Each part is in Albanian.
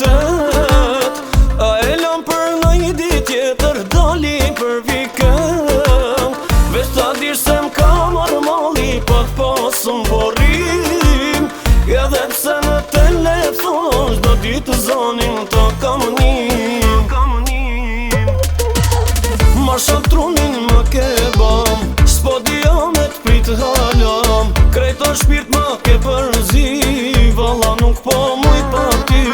realitet. A e lam për në një dit tjetër, dali për vikend. Veç ta dish se m'ka marrë mali, pa t'pasëm borim. Edhe pse në telefon çdo ditë zonin të kam nim. Ma shatrunin ma ke bam, s'po dija me t'prit halam. Krejto shpirt ma ke përzi, valla nuk po muj pa ty.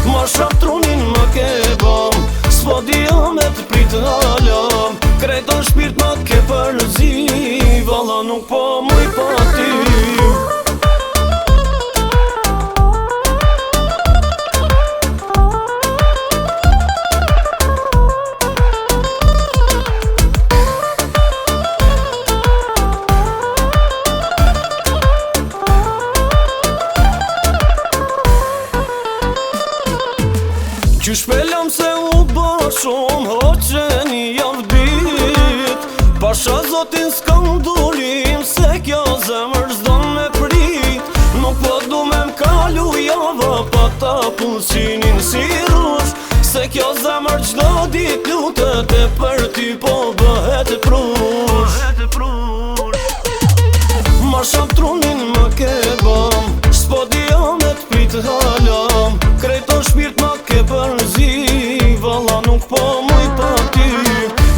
Ma shatrunin ma ke bam, s'po dija me t'prit halam. Krejto shpirt ma ke përzi, valla nuk po muj pa ty. Qysh pelam se u ba shumë hoqe një javdit. Pasha zotin s'kam durim, se kjo zemër s'don me prit. Nuk po du me m'kalu java, pa ta pusinin si rush. Se kjo zemër qdo dit lutet, e për ty po bëhet prush. Ma shatrunin ma ke bam, s'po dija me t'prit halam. Krejto shpirt ma ke përzi, valla nuk po muj pa ty.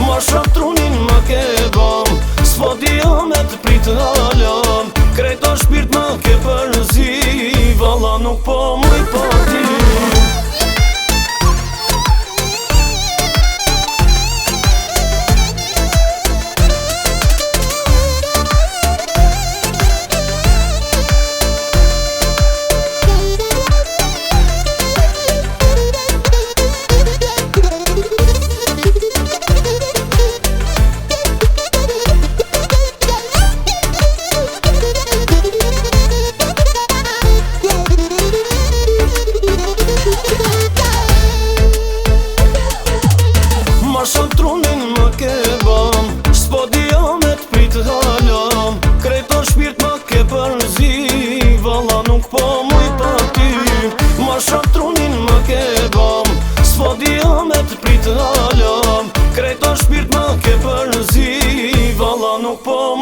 Ma shatrunin ma ke bam, s'po dija me t'prit halam. Krejto shpirt ma ke përzi, valla nuk po muj pa ty. Ma shatrunin ma ke bam, s'po dija me t'prit halam. Krejto shpirt ma ke përzi, valla nuk po muj pa ty. Ma shatrunin ma ke bam, s'po dija me t'prit halam. Krejto shpirt ma ke përzi, valla nuk po muj pa ty.